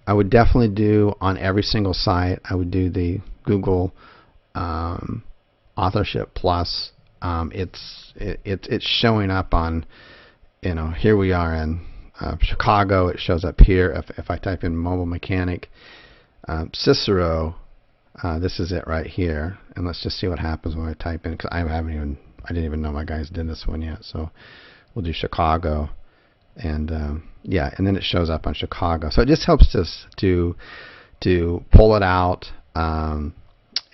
I would definitely do on every single site. I would do the Google Authorship Plus. It's showing up on, here we are in Chicago. It shows up here. If I type in mobile mechanic Cicero, this is it right here. And let's just see what happens when I type in, because I didn't even know my guys did this one yet. So we'll do Chicago, and yeah, and then it shows up on Chicago. So it just helps us to pull it out, and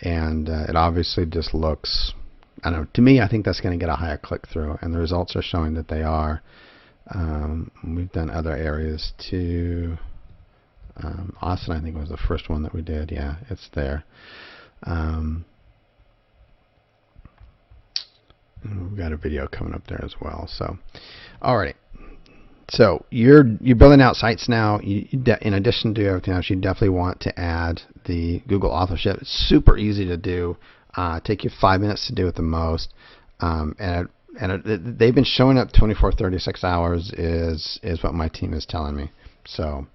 it obviously just looks, I don't know, to me I think that's going to get a higher click through, and the results are showing that they are. We've done other areas too. Austin, I think, was the first one that we did. Yeah, it's there. We've got a video coming up there as well. So, alrighty. So you're building out sites now. In addition to everything else, you definitely want to add the Google authorship. It's super easy to do. Take you 5 minutes to do at the most. They've been showing up 24, 36 hours is what my team is telling me. So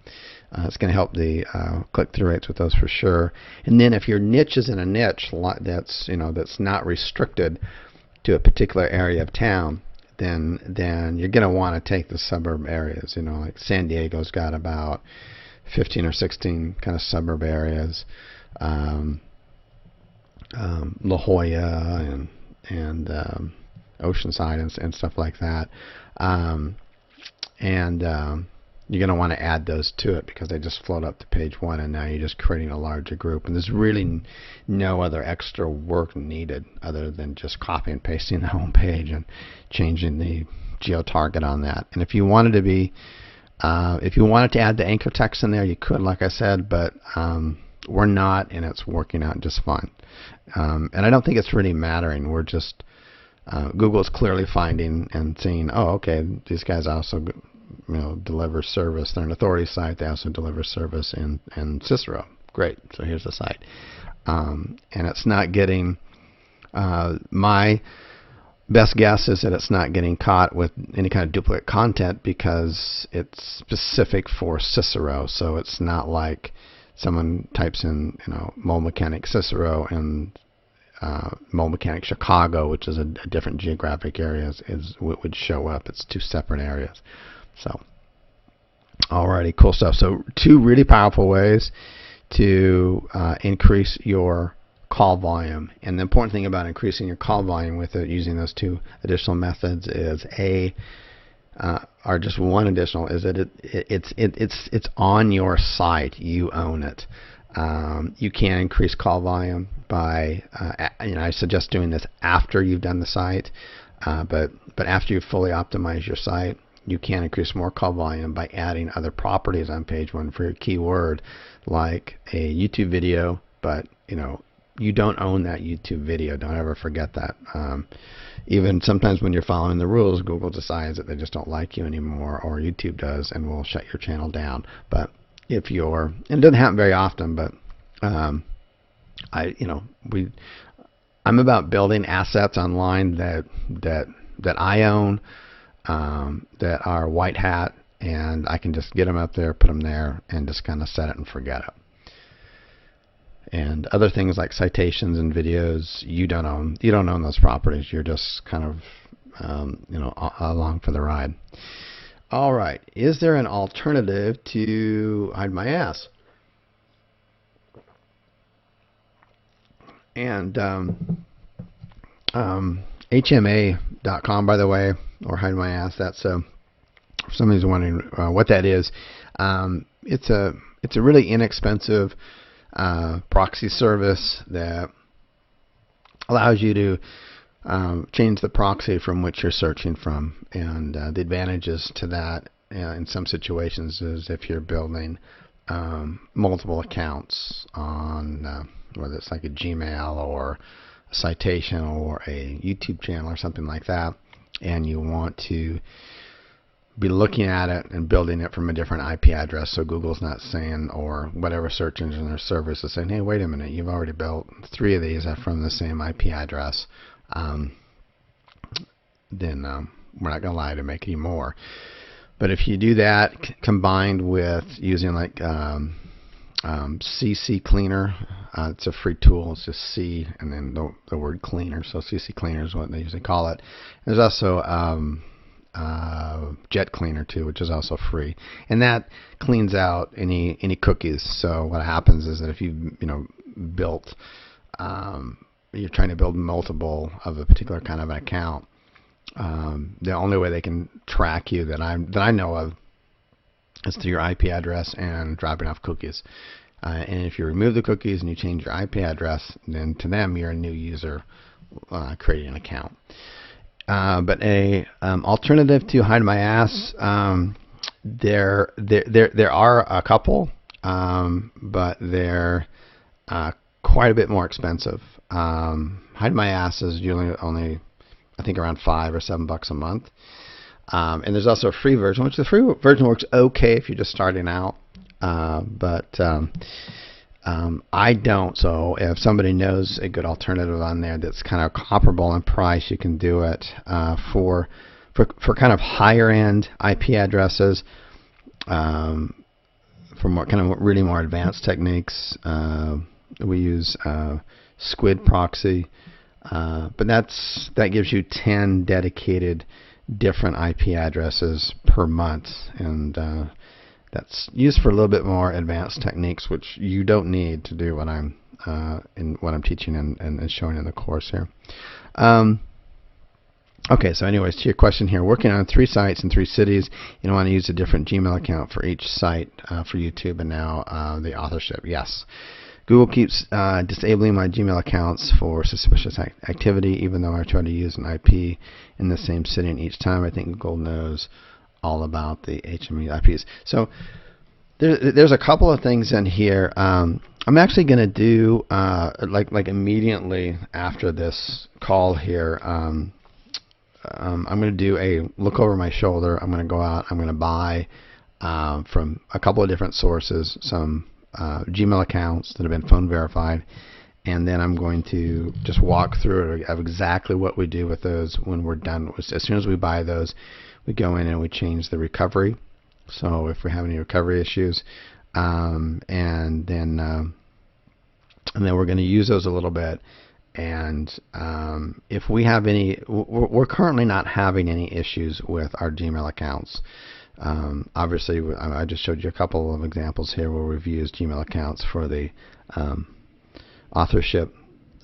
it's going to help the click-through rates with those for sure. And then if your niche is in a niche that's not restricted to a particular area of town, then you're going to want to take the suburb areas. Like San Diego's got about 15 or 16 kind of suburb areas. La Jolla and Oceanside and stuff like that. You're going to want to add those to it because they just float up to page 1, and now you're just creating a larger group. And there's really no other extra work needed other than just copy and pasting the home page and changing the geo-target on that. And if you wanted to add the anchor text in there, you could, like I said, but we're not, and it's working out just fine. And I don't think it's really mattering. We're just Google is clearly finding and seeing, oh, okay, these guys also deliver service. They're an authority site. They also deliver service in Cicero. Great. So here's the site. And it's not getting, my best guess is that it's not getting caught with any kind of duplicate content because it's specific for Cicero. So it's not like someone types in, mobile mechanic Cicero and mobile mechanic Chicago, which is a different geographic area, is what would show up. It's two separate areas. So, alrighty, cool stuff. So, two really powerful ways to increase your call volume. And the important thing about increasing your call volume with it, using those two additional methods, is or just one additional, is that it's on your site. You own it. You can increase call volume by, I suggest doing this after you've done the site, but after you've fully optimized your site, you can increase more call volume by adding other properties on page 1 for your keyword, like a YouTube video, but you don't own that YouTube video. Don't ever forget that. Even sometimes when you're following the rules, Google decides that they just don't like you anymore, or YouTube does, and will shut your channel down. But if you're, and it doesn't happen very often, but I'm about building assets online that I own, that are white hat, and I can just get them up there, put them there, and just kind of set it and forget it. And other things like citations and videos, you don't own those properties. You're just kind of along for the ride. All right, is there an alternative to Hide My Ass? And HMA.com, by the way, or Hide My Ass, that's if somebody's wondering what that is. It's a really inexpensive proxy service that allows you to change the proxy from which you're searching from. And the advantages to that in some situations is if you're building multiple accounts on whether it's like a Gmail or a citation or a YouTube channel or something like that, and you want to be looking at it and building it from a different IP address, so Google's not saying, or whatever search engine or service is saying, hey, wait a minute, you've already built 3 of these from the same IP address, then we're not going to allow you to make any more. But if you do that combined with using like CC Cleaner. It's a free tool. It's just C and then the word cleaner. So CC Cleaner is what they usually call it. There's also Jet Cleaner too, which is also free, and that cleans out any cookies. So what happens is that if you built you're trying to build multiple of a particular kind of an account, the only way they can track you that I know of is through your IP address and dropping off cookies. And if you remove the cookies and you change your IP address, then to them you're a new user creating an account. But a alternative to Hide My Ass, there are a couple, but they're quite a bit more expensive. Hide My Ass is usually only, I think, around $5 or $7 a month. And there's also a free version, which the free version works okay if you're just starting out. But I don't. So if somebody knows a good alternative on there that's kind of comparable in price, you can do it for kind of higher end IP addresses. For more kind of really more advanced techniques, we use Squid Proxy, but that gives you 10 dedicated different IP addresses per month, and that's used for a little bit more advanced techniques, which you don't need to do what I'm teaching and showing in the course here. Okay, so anyways, to your question here, working on 3 sites in 3 cities, you want to use a different Gmail account for each site for YouTube and now the authorship. Yes. Google keeps disabling my Gmail accounts for suspicious activity, even though I try to use an IP in the same city and each time. I think Google knows all about the HME IPs. So there's a couple of things in here. I'm actually going to do like immediately after this call here. I'm going to do a look over my shoulder. I'm going to go out. I'm going to buy from a couple of different sources some Gmail accounts that have been phone verified, and then I'm going to just walk through it of exactly what we do with those when we're done. As soon as we buy those, we go in and we change the recovery. So if we have any recovery issues, and then we're going to use those a little bit. And if we have any, we're currently not having any issues with our Gmail accounts. Obviously, I just showed you a couple of examples here where we've used Gmail accounts for the authorship,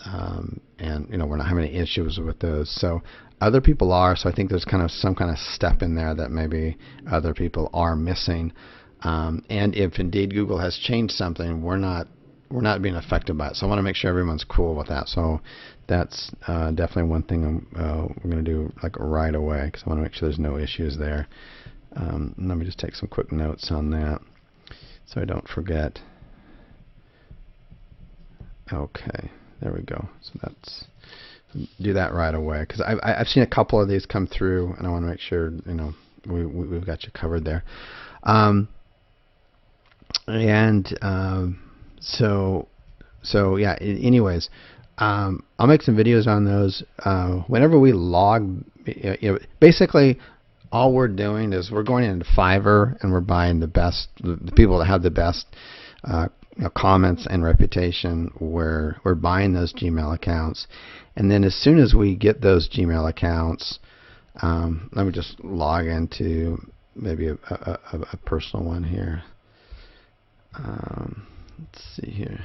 and we're not having any issues with those. So other people are. So I think there's kind of some kind of step in there that maybe other people are missing. And if indeed Google has changed something, we're not being affected by it. So I want to make sure everyone's cool with that. So that's definitely one thing we're going to do like right away, because I want to make sure there's no issues there. Let me just take some quick notes on that so I don't forget. Okay, there we go. So that's do that right away, because I've seen a couple of these come through, and I want to make sure we've got you covered there. So yeah. Anyways, I'll make some videos on those. Whenever we log, basically, all we're doing is we're going into Fiverr and we're buying the people that have the best comments and reputation. We're buying those Gmail accounts, and then as soon as we get those Gmail accounts, let me just log into maybe a personal one here. Let's see here.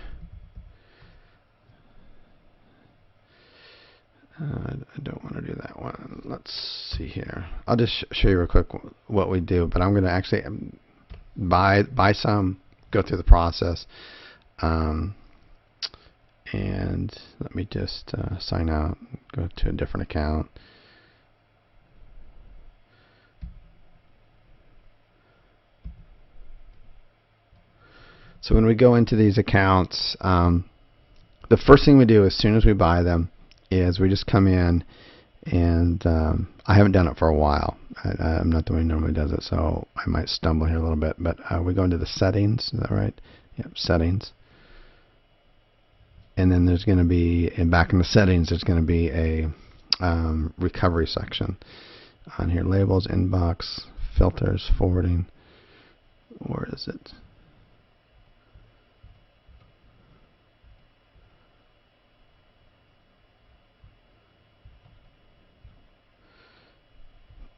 I don't want to do that one. Let's see here. I'll just show you real quick what we do, but I'm going to actually buy some, go through the process, and let me just sign out, go to a different account. So when we go into these accounts, the first thing we do as soon as we buy them is we just come in, and I haven't done it for a while. I'm not the one who normally does it, so I might stumble here a little bit, but we go into the settings. Is that right? Yep, settings. And then there's going to be, and back in the settings, there's going to be a recovery section. On here, labels, inbox, filters, forwarding. Where is it?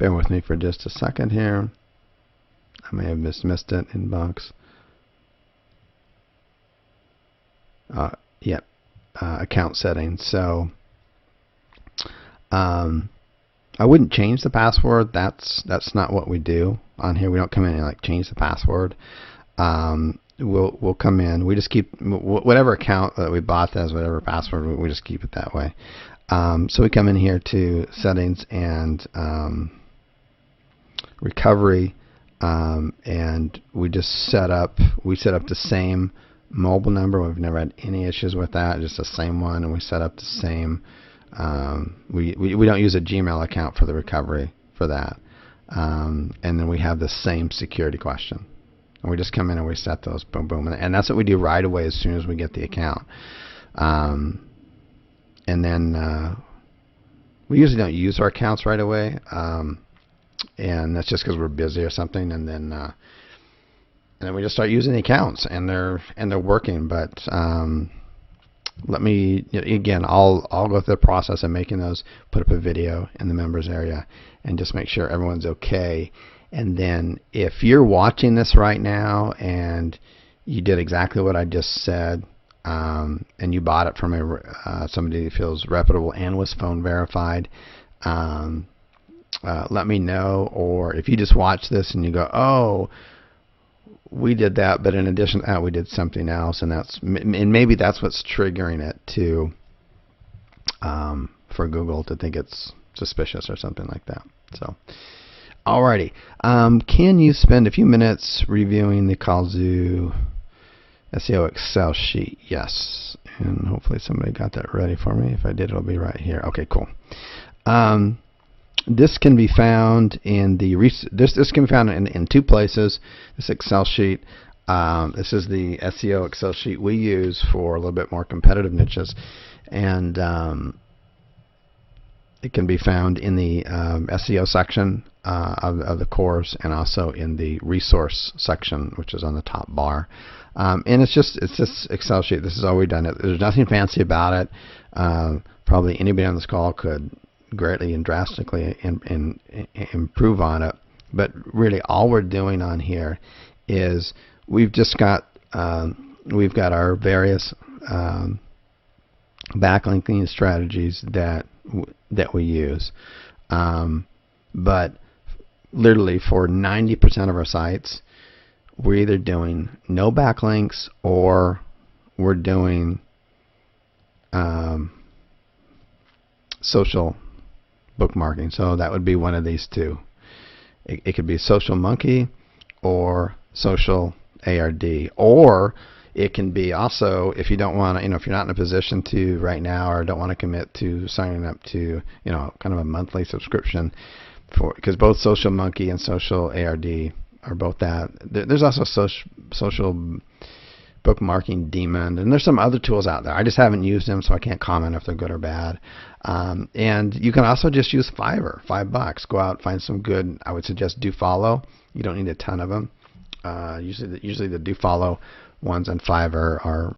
Bear with me for just a second here. I may have missed it. Inbox. Yep. Account settings. So I wouldn't change the password. That's not what we do on here. We don't come in and like change the password. We'll come in. We just keep whatever account that we bought as whatever password. We just keep it that way. So we come in here to settings and recovery, and we set up the same mobile number. We've never had any issues with that. Just the same one, and we set up the same. We don't use a Gmail account for the recovery for that, and then we have the same security question. And we just come in and we set those, boom, boom, and that's what we do right away as soon as we get the account. And then we usually don't use our accounts right away, and that's just because we're busy or something. And then we just start using the accounts, and they're working. But let me again, I'll go through the process of making those, put up a video in the members area, and just make sure everyone's okay. And then if you're watching this right now and you did exactly what I just said, and you bought it from somebody who feels reputable and was phone verified, let me know. Or if you just watch this and you go, oh, we did that, but in addition to that, we did something else, and maybe that's what's triggering it to for Google to think it's suspicious or something like that. So, alrighty, can you spend a few minutes reviewing the Callzoo SEO Excel sheet? Yes, and hopefully somebody got that ready for me. If I did, it'll be right here. Okay, cool. This can be found in the this can be found in two places. This Excel sheet. This is the SEO Excel sheet we use for a little bit more competitive niches, and it can be found in the SEO section of the course, and also in the resource section, which is on the top bar. And it's this Excel sheet. This is all we've done. There's nothing fancy about it. Probably anybody on this call could greatly and drastically improve on it, but really all we're doing on here is we've got our various backlinking strategies that we use, but literally for 90% of our sites, we're either doing no backlinks or we're doing social bookmarking. So that would be one of these two. It could be Social Monkey or Social ARD, or it can be also, if you don't want to, if you're not in a position to right now, or don't want to commit to signing up to, kind of a monthly subscription because both Social Monkey and Social ARD are both that. There's also social bookmarking Demon, and there's some other tools out there. I just haven't used them, so I can't comment if they're good or bad. And you can also just use Fiverr, $5. Go out, find some good. I would suggest DoFollow. You don't need a ton of them. Usually the DoFollow ones on Fiverr are